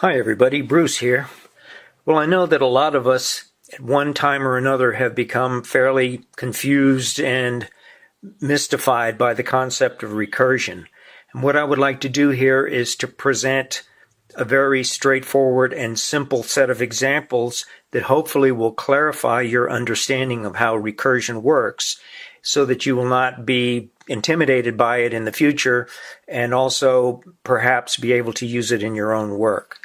Hi everybody, Bruce here. Well, I know that a lot of us at one time or another have become fairly confused and mystified by the concept of recursion. And what I would like to do here is to present a very straightforward and simple set of examples that hopefully will clarify your understanding of how recursion works so that you will not be intimidated by it in the future and also perhaps be able to use it in your own work.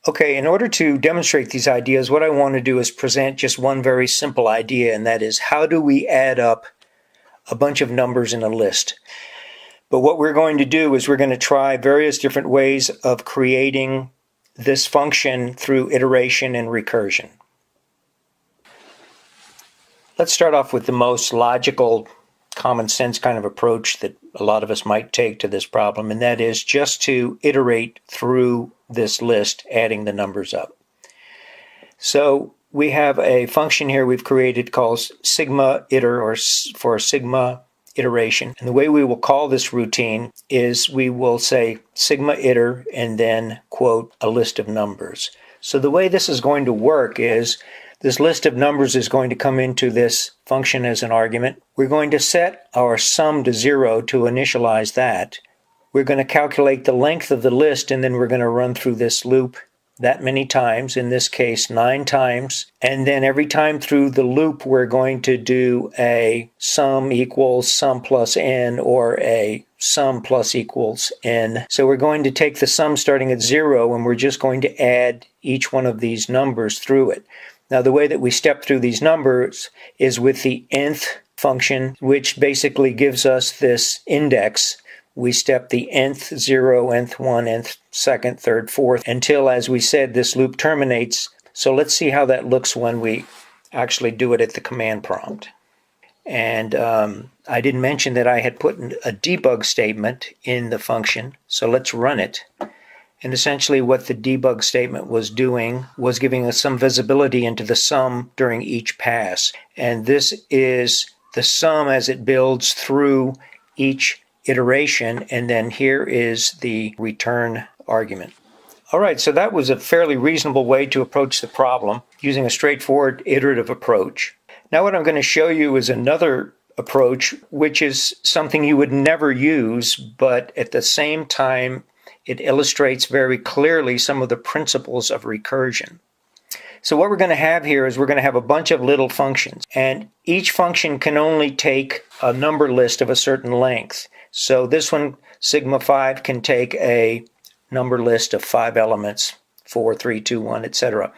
Okay, in order to demonstrate these ideas, what I want to do is present just one very simple idea, and that is how do we add up a bunch of numbers in a list? But what we're going to do is we're going to try various different ways of creating this function through iteration and recursion. Let's start off with the most logical, common sense kind of approach that a lot of us might take to this problem, and that is just to iterate through this list, adding the numbers up. So we have a function here we've created called sigma iter, or for sigma iteration. And the way we will call this routine is we will say sigma iter and then quote a list of numbers. So the way this is going to work is this list of numbers is going to come into this function as an argument. We're going to set our sum to 0 to initialize that. We're going to calculate the length of the list, and then we're going to run through this loop that many times, in this case 9 times. And then every time through the loop we're going to do a sum equals sum plus n, or a sum plus equals n. So we're going to take the sum starting at 0 and we're just going to add each one of these numbers through it. Now the way that we step through these numbers is with the nth function, which basically gives us this index. We step the nth, 0, nth 1, nth 2nd, 3rd, 4th, until, as we said, this loop terminates. So let's see how that looks when we actually do it at the command prompt. And I didn't mention that I had put a debug statement in the function, so let's run it. And essentially what the debug statement was doing was giving us some visibility into the sum during each pass. And this is the sum as it builds through each iteration, and then here is the return argument. All right, so that was a fairly reasonable way to approach the problem using a straightforward iterative approach. Now what I'm going to show you is another approach, which is something you would never use, but at the same time it illustrates very clearly some of the principles of recursion. So what we're going to have here is we're going to have a bunch of little functions, and each function can only take a number list of a certain length. So this one, sigma 5, can take a number list of 5 elements, 4, 3, 2, 1, etc.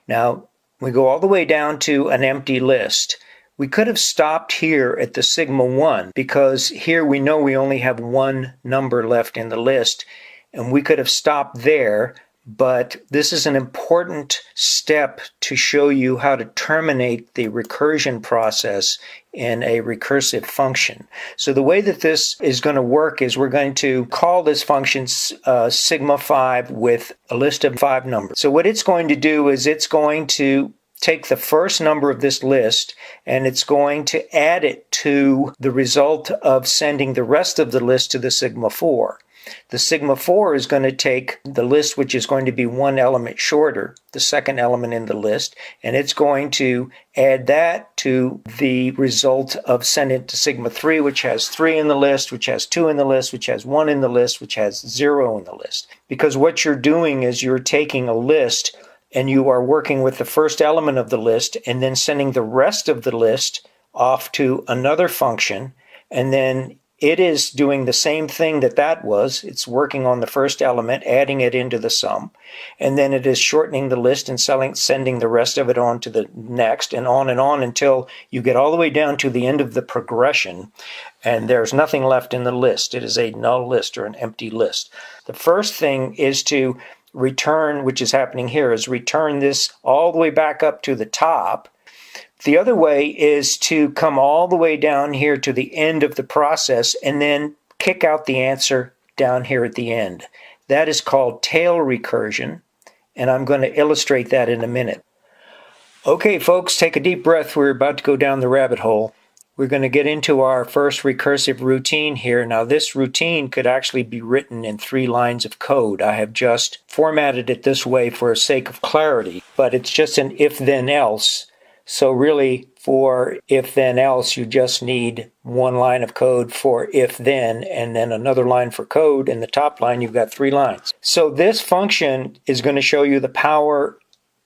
Now, we go all the way down to an empty list. We could have stopped here at the sigma 1, because here we know we only have one number left in the list, and we could have stopped there. But this is an important step to show you how to terminate the recursion process in a recursive function. So the way that this is going to work is we're going to call this function sigma 5 with a list of 5 numbers. So what it's going to do is it's going to take the first number of this list and it's going to add it to the result of sending the rest of the list to the sigma 4. The sigma 4 is going to take the list which is going to be one element shorter, the second element in the list, and it's going to add that to the result of sending it to sigma 3, which has 3 in the list, which has 2 in the list, which has 1 in the list, which has 0 in the list. Because what you're doing is you're taking a list and you are working with the first element of the list and then sending the rest of the list off to another function, and then it is doing the same thing that was. It's working on the first element, adding it into the sum, and then it is shortening the list and sending the rest of it on to the next, and on until you get all the way down to the end of the progression, and there's nothing left in the list. It is a null list or an empty list. The first thing is to return, which is happening here, is return this all the way back up to the top. The other way is to come all the way down here to the end of the process and then kick out the answer down here at the end. That is called tail recursion, and I'm going to illustrate that in a minute. Okay, folks, take a deep breath. We're about to go down the rabbit hole. we're going to get into our first recursive routine here. Now this routine could actually be written in 3 lines of code. I have just formatted it this way for the sake of clarity, but it's just an if then else. So really for if then else you just need 1 line of code for if then and then another line for code. In the top line you've got 3 lines. So this function is going to show you the power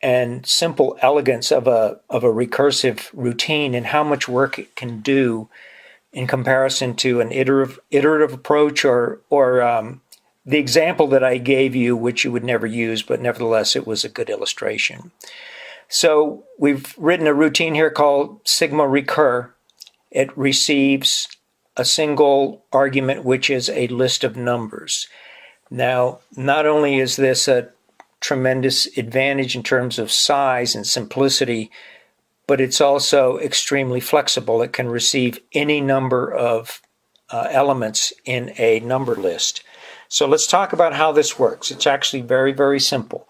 and simple elegance of a recursive routine and how much work it can do in comparison to an iterative approach or the example that I gave you, which you would never use, but nevertheless it was a good illustration. So we've written a routine here called sigma recur. It receives a single argument, which is a list of numbers. Now, not only is this a tremendous advantage in terms of size and simplicity, but it's also extremely flexible. It can receive any number of elements in a number list. So let's talk about how this works. It's actually very, very simple.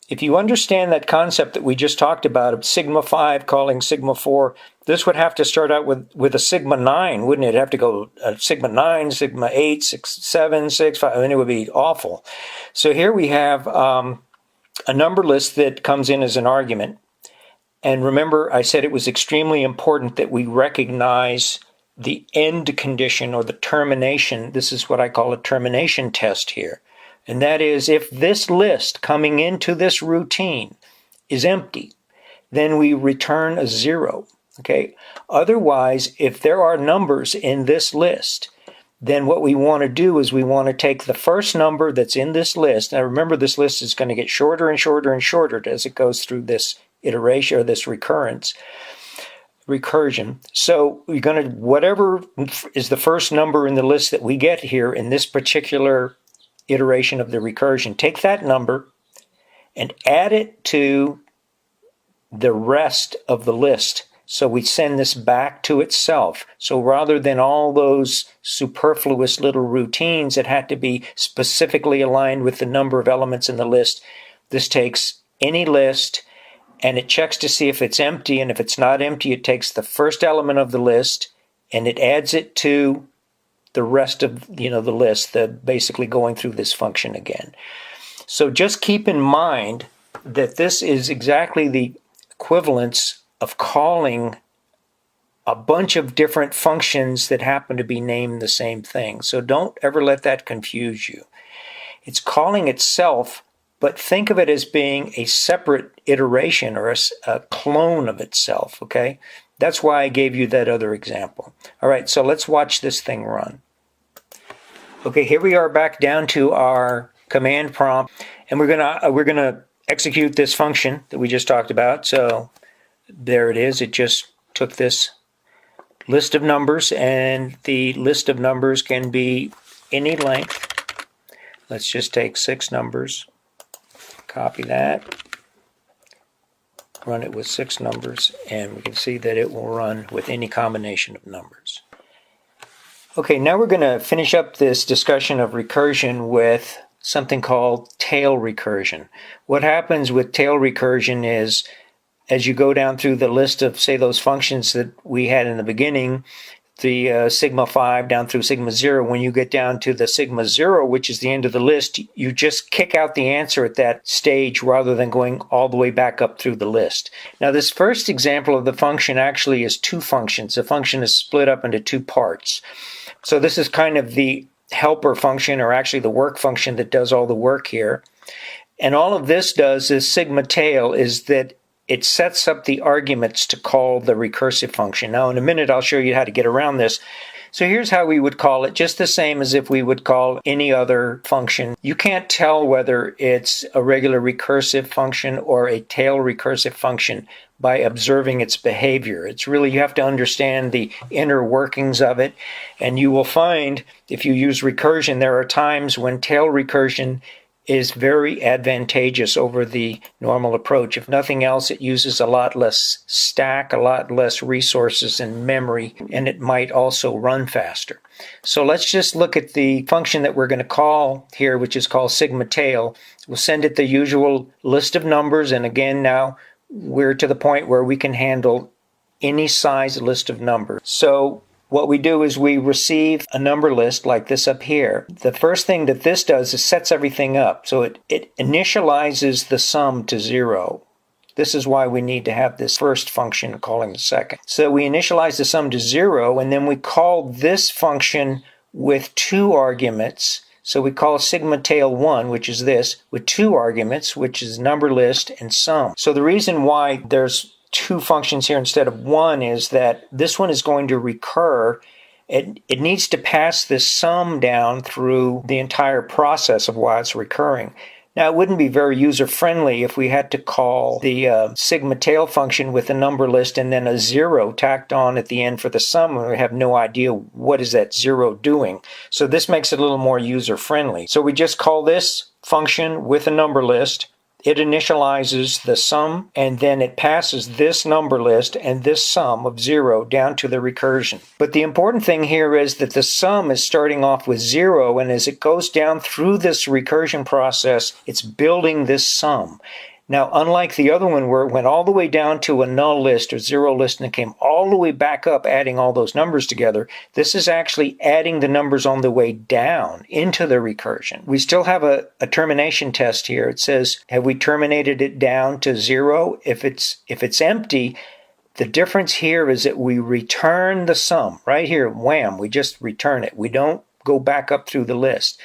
If you understand that concept that we just talked about of sigma 5 calling sigma 4, this would have to start out with a sigma 9, wouldn't it? It'd have to go sigma 9, sigma 8, 6, 7, 6, 5. I mean, it would be awful. So here we have a number list that comes in as an argument. And remember, I said it was extremely important that we recognize the end condition or the termination. This is what I call a termination test here. And that is, if this list coming into this routine is empty, then we return a 0. Okay. Otherwise, if there are numbers in this list, then what we want to do is we want to take the first number that's in this list. Now remember, this list is going to get shorter and shorter and shorter as it goes through this iteration or this recursion. So we're going to, whatever is the first number in the list that we get here in this particular iteration of the recursion, take that number and add it to the rest of the list. So we send this back to itself. So rather than all those superfluous little routines that had to be specifically aligned with the number of elements in the list, this takes any list and it checks to see if it's empty. And if it's not empty, it takes the first element of the list and it adds it to the rest of the list, basically going through this function again. So just keep in mind that this is exactly the equivalence of calling a bunch of different functions that happen to be named the same thing. So don't ever let that confuse you. It's calling itself, but think of it as being a separate iteration or a clone of itself, okay? That's why I gave you that other example. All right, so let's watch this thing run. Okay, here we are back down to our command prompt, and we're gonna execute this function that we just talked about. So there it is. It just took this list of numbers, and the list of numbers can be any length. Let's just take 6 numbers, copy that, run it with 6 numbers, and we can see that it will run with any combination of numbers. Okay, now we're going to finish up this discussion of recursion with something called tail recursion. What happens with tail recursion is, as you go down through the list of, say, those functions that we had in the beginning, the sigma 5 down through sigma 0, when you get down to the sigma 0, which is the end of the list, you just kick out the answer at that stage rather than going all the way back up through the list. Now this first example of the function actually is 2 functions. The function is split up into 2 parts. So this is kind of the helper function, or actually the work function that does all the work here. And all of this does is sigma tail is that it sets up the arguments to call the recursive function. Now in a minute I'll show you how to get around this. So here's how we would call it, just the same as if we would call any other function. You can't tell whether it's a regular recursive function or a tail recursive function by observing its behavior. It's really, you have to understand the inner workings of it, and you will find if you use recursion, there are times when tail recursion is very advantageous over the normal approach. If nothing else, it uses a lot less stack, a lot less resources and memory, and it might also run faster. So let's just look at the function that we're going to call here, which is called sigma tail. We'll send it the usual list of numbers, and again now we're to the point where we can handle any size list of numbers. So what we do is we receive a number list like this up here. The first thing that this does is sets everything up. So it initializes the sum to 0. This is why we need to have this first function calling the second. So we initialize the sum to 0, and then we call this function with 2 arguments. So we call sigma tail 1, which is this, with 2 arguments, which is number list and sum. So the reason why there's 2 functions here instead of 1 is that this one is going to recur. It needs to pass this sum down through the entire process of why it's recurring. Now, it wouldn't be very user-friendly if we had to call the sigma tail function with a number list and then a 0 tacked on at the end for the sum, and we have no idea what is that 0 doing. So this makes it a little more user-friendly. So we just call this function with a number list. It initializes the sum, and then it passes this number list and this sum of 0 down to the recursion. But the important thing here is that the sum is starting off with 0, and as it goes down through this recursion process, it's building this sum. Now, unlike the other one where it went all the way down to a null list or 0 list and it came all the way back up adding all those numbers together, this is actually adding the numbers on the way down into the recursion. We still have a termination test here. It says, have we terminated it down to 0? If it's empty, the difference here is that we return the sum. Right here, wham, we just return it. We don't go back up through the list.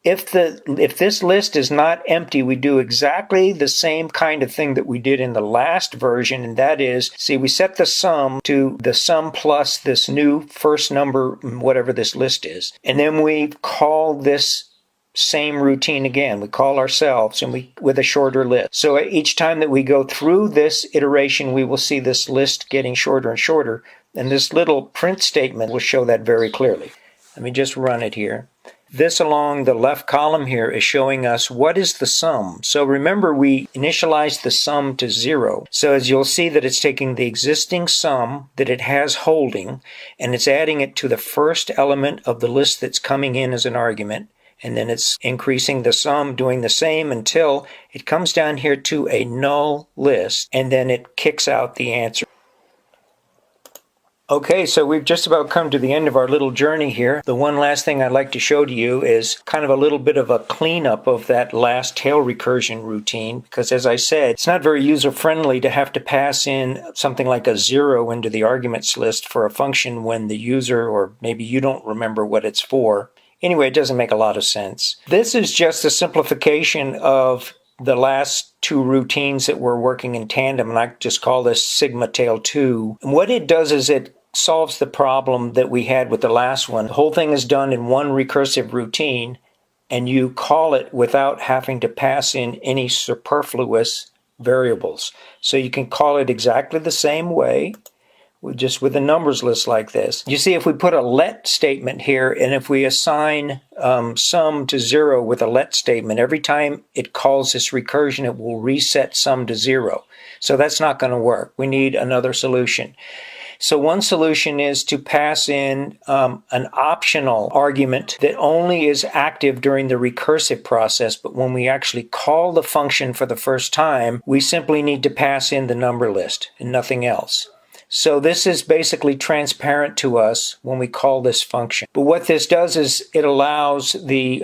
If this list is not empty, we do exactly the same kind of thing that we did in the last version, and that is, see, we set the sum to the sum plus this new first number, whatever this list is, and then we call this same routine again. We call ourselves and with a shorter list. So each time that we go through this iteration, we will see this list getting shorter and shorter, and this little print statement will show that very clearly. Let me just run it here. This along the left column here is showing us what is the sum. So remember, we initialized the sum to 0. So as you'll see that it's taking the existing sum that it has holding and it's adding it to the first element of the list that's coming in as an argument. And then it's increasing the sum, doing the same until it comes down here to a null list, and then it kicks out the answer. Okay, so we've just about come to the end of our little journey here. The one last thing I'd like to show to you is kind of a little bit of a cleanup of that last tail recursion routine, because as I said, it's not very user-friendly to have to pass in something like a 0 into the arguments list for a function when the user, or maybe you don't remember what it's for. Anyway, it doesn't make a lot of sense. This is just a simplification of the last 2 routines that were working in tandem, and I just call this sigma tail 2. And what it does is it solves the problem that we had with the last one. The whole thing is done in one recursive routine, and you call it without having to pass in any superfluous variables. So you can call it exactly the same way, just with a numbers list like this. You see, if we put a let statement here, and if we assign sum to 0 with a let statement, every time it calls this recursion, it will reset sum to 0. So that's not going to work. We need another solution. So one solution is to pass in an optional argument that only is active during the recursive process, but when we actually call the function for the first time, we simply need to pass in the number list and nothing else. So this is basically transparent to us when we call this function. But what this does is it allows the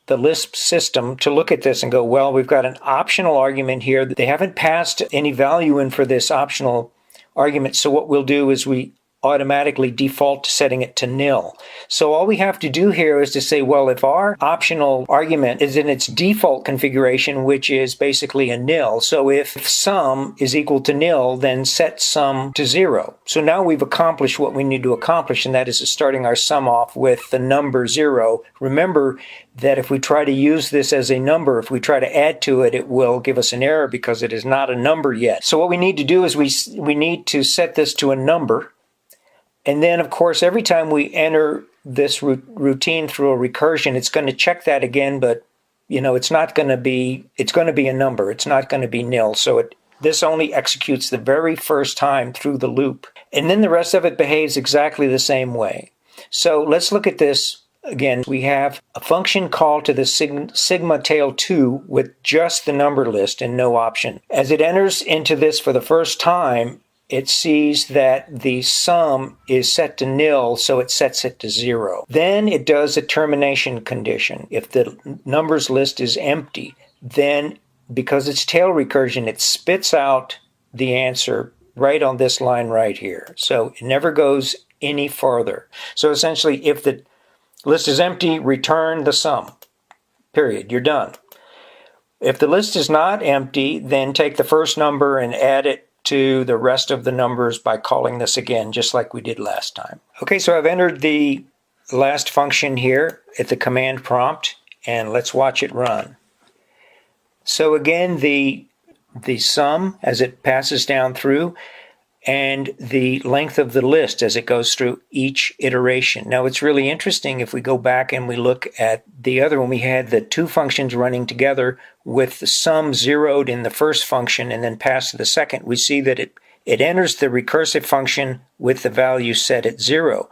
Lisp system to look at this and go, well, we've got an optional argument here that they haven't passed any value in for this optional argument. So what we'll do is we automatically default to setting it to nil. So all we have to do here is to say, well, if our optional argument is in its default configuration, which is basically a nil, so if sum is equal to nil, then set sum to 0. So now we've accomplished what we need to accomplish, and that is starting our sum off with the number 0. Remember that if we try to use this as a number, if we try to add to it, it will give us an error because it is not a number yet. So what we need to do is we need to set this to a number. And then, of course, every time we enter this routine through a recursion, it's going to check that again, but, it's going to be a number. It's not going to be nil. So this only executes the very first time through the loop. And then the rest of it behaves exactly the same way. So let's look at this again. We have a function call to the sigma tail 2 with just the number list and no option. As it enters into this for the first time, it sees that the sum is set to nil, so it sets it to 0. Then it does a termination condition. If the numbers list is empty, then because it's tail recursion, it spits out the answer right on this line right here. So it never goes any farther. So essentially, if the list is empty, return the sum. Period. You're done. If the list is not empty, then take the first number and add it to the rest of the numbers by calling this again, just like we did last time. Okay, so I've entered the last function here at the command prompt, and let's watch it run. So again, the sum as it passes down through, and the length of the list as it goes through each iteration. Now it's really interesting if we go back and we look at the other one. We had the two functions running together with the sum zeroed in the first function and then passed to the second. We see that it enters the recursive function with the value set at 0.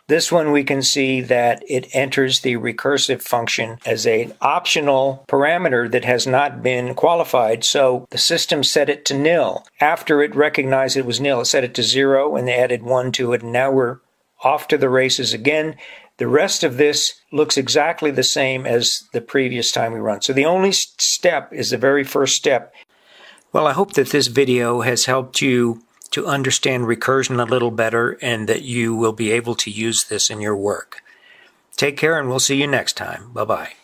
This one we can see that it enters the recursive function as an optional parameter that has not been qualified, so the system set it to nil. After it recognized it was nil, it set it to 0 and they added 1 to it, and now we're off to the races again. The rest of this looks exactly the same as the previous time we run. So the only step is the very first step. Well, I hope that this video has helped you to understand recursion a little better and that you will be able to use this in your work. Take care, and we'll see you next time. Bye-bye.